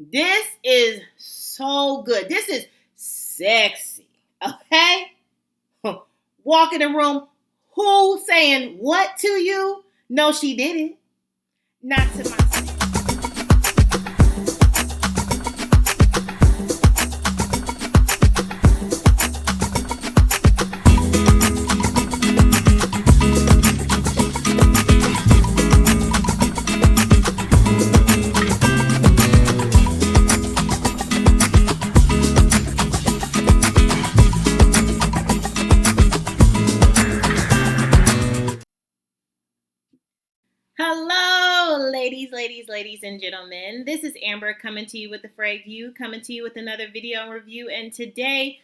This is so good. This is sexy. Okay? Walk in the room. Who saying what to you? No, she didn't. Not to myself. Hello, ladies and gentlemen. This is Amber coming to you with the Frag View, coming to you with another video and review. And today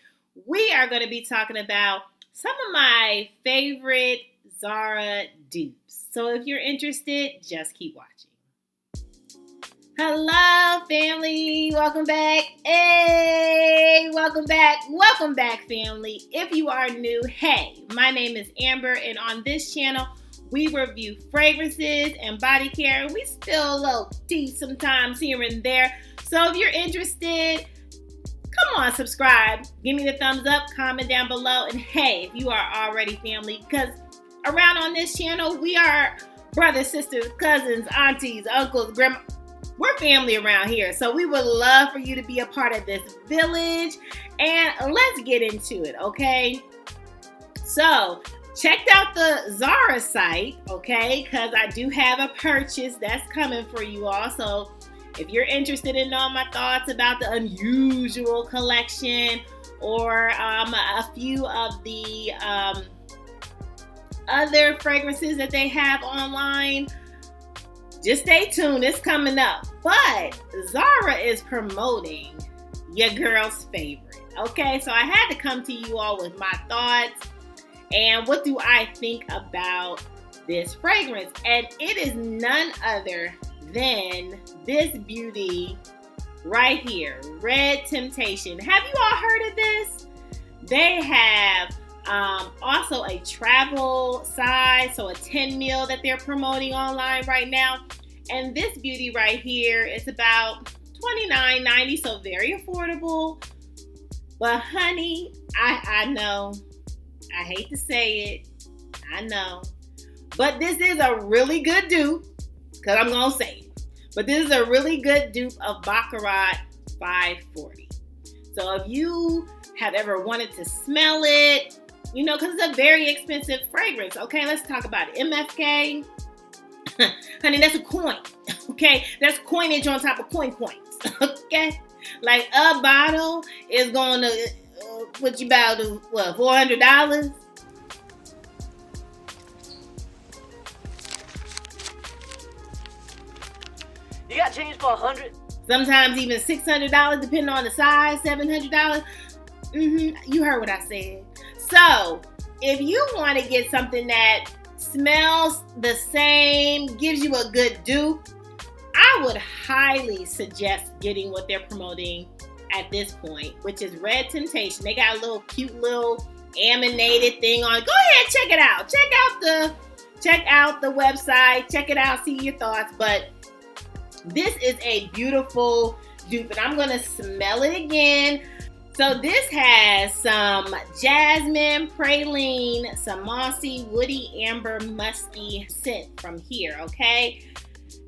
we are going to be talking about some of my favorite ZARA dupes. So if you're interested, just keep watching. Hello, family. Welcome back. Hey, welcome back. Welcome back, family. If you are new, hey, my name is Amber, and on this channel, we review fragrances and body care. We spill a little tea sometimes here and there. So if you're interested, come on, subscribe. Give me the thumbs up, comment down below. And hey, if you are already family, because around on this channel, we are brothers, sisters, cousins, aunties, uncles, grandma. We're family around here. So we would love for you to be a part of this village. And let's get into it, okay? So, checked out the ZARA site, okay, because I do have a purchase that's coming for you all. So if you're interested in knowing my thoughts about the unusual collection or a few of the other fragrances that they have online, just stay tuned. It's coming up. But ZARA is promoting your girl's favorite, okay? So I had to come to you all with my thoughts. And what do I think about this fragrance? And it is none other than this beauty right here, Red Temptation. Have you all heard of this? They have also a travel size, so a 10 ml that they're promoting online right now. And this beauty right here is about $29.90, so very affordable. But honey, I know. I hate to say it. I know. But this is a really good dupe, because I'm going to say it. But this is a really good dupe of Baccarat 540. So if you have ever wanted to smell it, you know, because it's a very expensive fragrance. Okay, let's talk about it. MFK. Honey, that's a coin. Okay, that's coinage on top of coins. Okay, like a bottle is going to... what you about to, what, $400? You got change for $100? Sometimes even $600, depending on the size, $700. You heard what I said. So, if you want to get something that smells the same, gives you a good dupe, I would highly suggest getting what they're promoting at this point, which is Red Temptation. They got a little cute little animated thing on. Go ahead, check it out. Check out the website. Check it out. See your thoughts. But this is a beautiful dupe, and I'm gonna smell it again. So this has some jasmine, praline, some mossy, woody, amber, musky scent from here. Okay,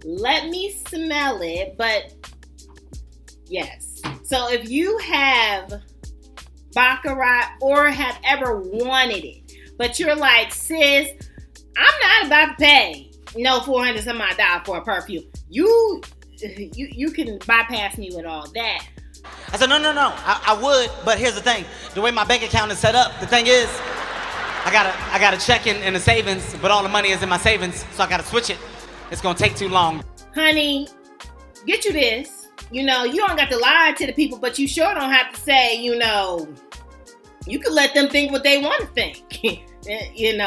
let me smell it. But yes. So if you have Baccarat or have ever wanted it, but you're like, sis, I'm not about to pay $400 some odd dollars for a perfume. You can bypass me with all that. I said, no. I would, but here's the thing. The way my bank account is set up, the thing is, I got a check in the savings, but all the money is in my savings, so I got to switch it. It's going to take too long. Honey, get you this. You don't got to lie to the people, but you sure don't have to say, you can let them think what they want to think. In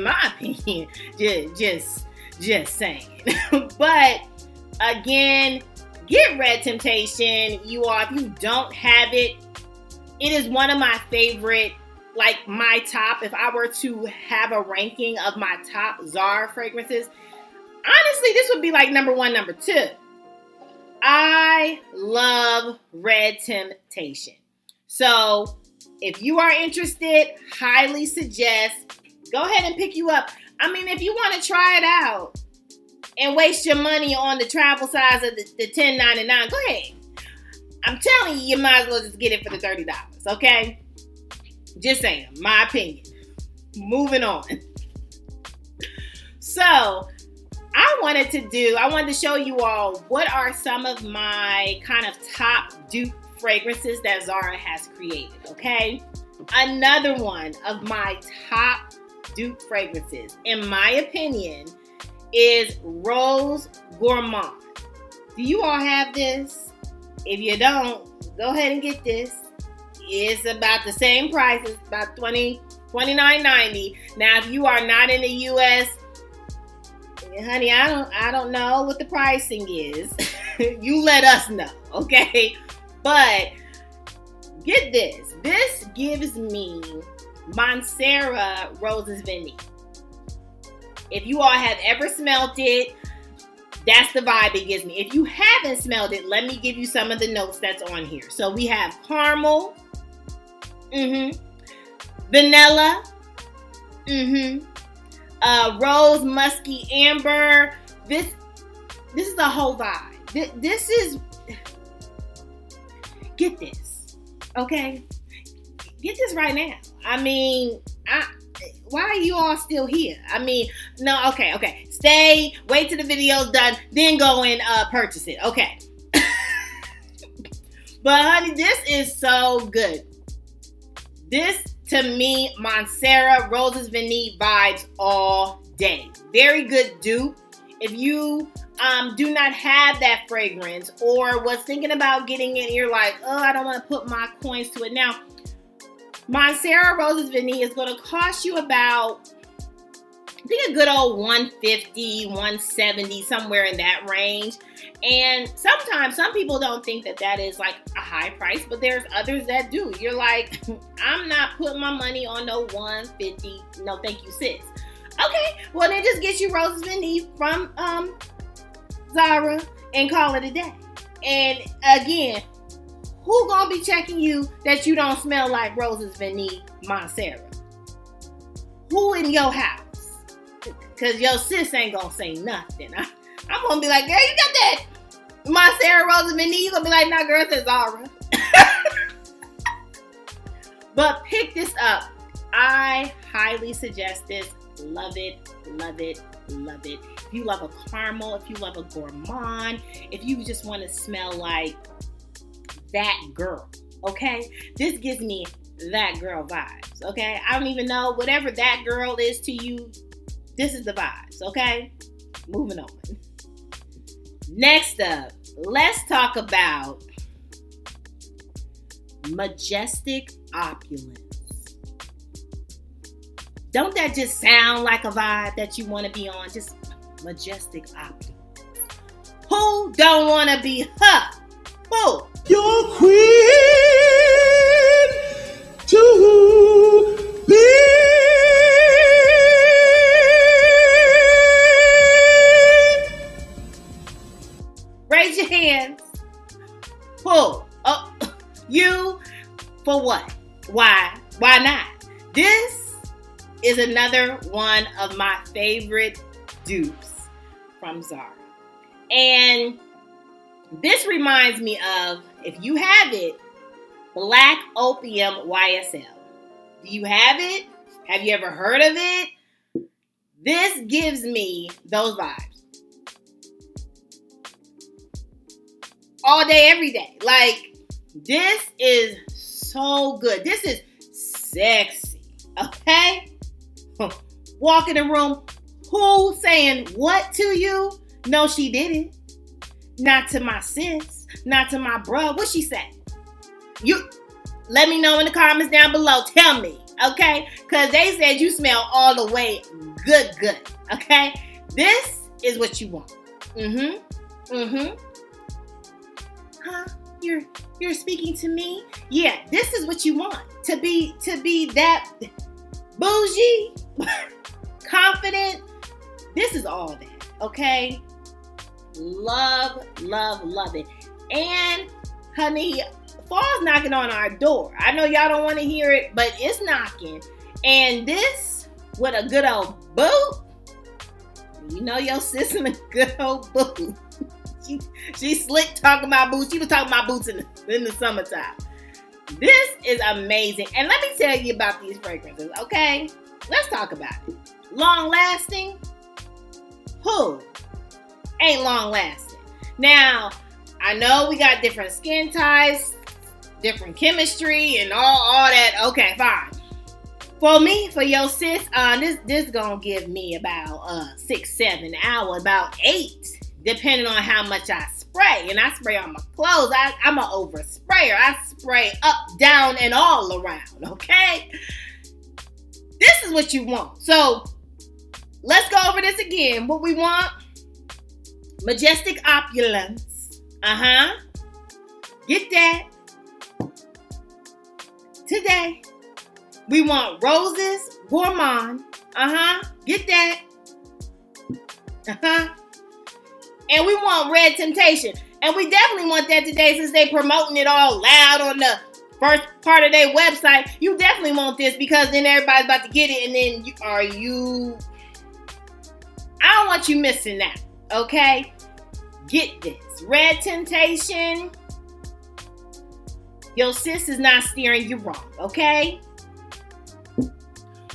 my opinion, just saying. But again, get Red Temptation. You all, if you don't have it, it is one of my favorite, like my top. If I were to have a ranking of my top ZARA fragrances, honestly, this would be like number one, number two. I love Red Temptation. So if you are interested, highly suggest, go ahead and pick you up. I mean, if you want to try it out and waste your money on the travel size of the $10.99, go ahead. I'm telling you, you might as well just get it for the $30, okay? Just saying, my opinion. Moving on. So, I wanted to show you all what are some of my kind of top dupe fragrances that Zara has created, okay? Another one of my top dupe fragrances, in my opinion, is Rose Gourmand. Do you all have this? If you don't, go ahead and get this. It's about the same price. It's about $29.90. Now, if you are not in the U.S., honey, I don't know what the pricing is. You let us know, okay? But get this. This gives me Mancera Roses Vanille. If you all have ever smelled it, that's the vibe it gives me. If you haven't smelled it, let me give you some of the notes that's on here. So we have caramel, vanilla, rose, musky, amber. This is the whole vibe. This is, get this, okay? Get this right now. I mean, why are you all still here? I mean, no, okay. Stay, wait till the video's done, then go and purchase it. Okay. But honey, this is so good. This, to me, Mancera Roses Vanille vibes all day. Very good dupe. If you do not have that fragrance or was thinking about getting it and you're like, oh, I don't want to put my coins to it now, Mancera Roses Vanille is going to cost you about, I think, a good old $150, $170, somewhere in that range. And sometimes some people don't think that is like a high price, but there's others that do. You're like, I'm not putting my money on no $150. No, thank you, sis. Okay, well then just get you Roses Vanille from Zara and call it a day. And again, who gonna be checking you that you don't smell like Roses Vanille Mancera? Who in your house? Because your sis ain't gonna say nothing. I'm gonna be like, girl, you got that Mancera Roses Vanille? You gonna be like, nah, girl, it's Zara. But pick this up. I highly suggest this. Love it, love it, love it. If you love a caramel, if you love a gourmand, if you just want to smell like that girl, okay? This gives me that girl vibes, okay? I don't even know, whatever that girl is to you, this is the vibes, okay? Moving on. Next up, let's talk about Majestic Opulence. Don't that just sound like a vibe that you want to be on? Just Majestic Opulence. Who don't want to be her? Who? Your queen to be. Raise your hands. Who? Oh, you? For what? Why? Why not? This is another one of my favorite dupes from Zara. And this reminds me of, if you have it, Black Opium YSL. Do you have it? Have you ever heard of it? This gives me those vibes. All day, every day. Like, this is so good. This is sexy, okay? Walk in the room, who saying what to you? No, she didn't. Not to my sis, not to my bro. What she say? You let me know in the comments down below. Tell me, okay? Because they said you smell all the way good, okay? This is what you want. Huh? You're speaking to me? Yeah, this is what you want. To be that bougie, confident. This is all that, okay? Love, love, love it. And honey, fall's knocking on our door. I know y'all don't want to hear it, but it's knocking. And this with a good old boot. You know your sis in a good old boot. She slick talking about boots. She was talking about boots in the summertime. This is amazing. And let me tell you about these fragrances, okay? Let's talk about it. Long lasting? Who ain't long lasting? Now, I know we got different skin types, different chemistry, and all that. Okay, fine. For me, for your sis, this gonna give me about 6-7 hours, about 8, depending on how much I spray. And I spray on my clothes. I'm an over sprayer. I spray up, down, and all around. Okay, this is what you want. So let's go over this again. What we want: Majestic Opulence. Get that today. We want Roses, Gourmand. Get that. And we want Red Temptation. And we definitely want that today since they promoting it all loud on the first part of their website. You definitely want this because then everybody's about to get it. And then I don't want you missing that. Okay? Get this. Red Temptation. Your sis is not steering you wrong. Okay?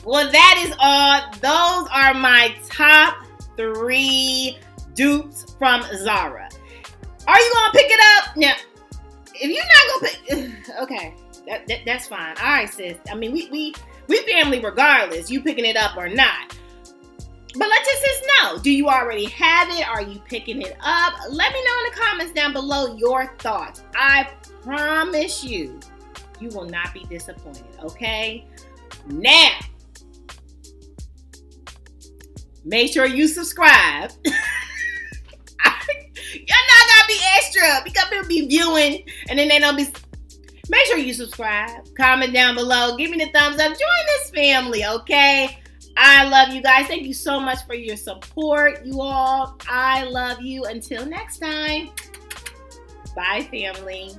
Well, that is all. Those are my top 3 dupes from ZARA. Are you gonna pick it up? Now, if you're not gonna pick, okay, that's fine. All right, sis. I mean, we family regardless. You picking it up or not? But let your sis know. Do you already have it? Are you picking it up? Let me know in the comments down below your thoughts. I promise you, you will not be disappointed. Okay. Now, make sure you subscribe. Y'all not gotta be extra because people be viewing and then they don't be. Make sure you subscribe, comment down below, give me the thumbs up, join this family, okay? I love you guys. Thank you so much for your support, you all. I love you. Until next time. Bye, family.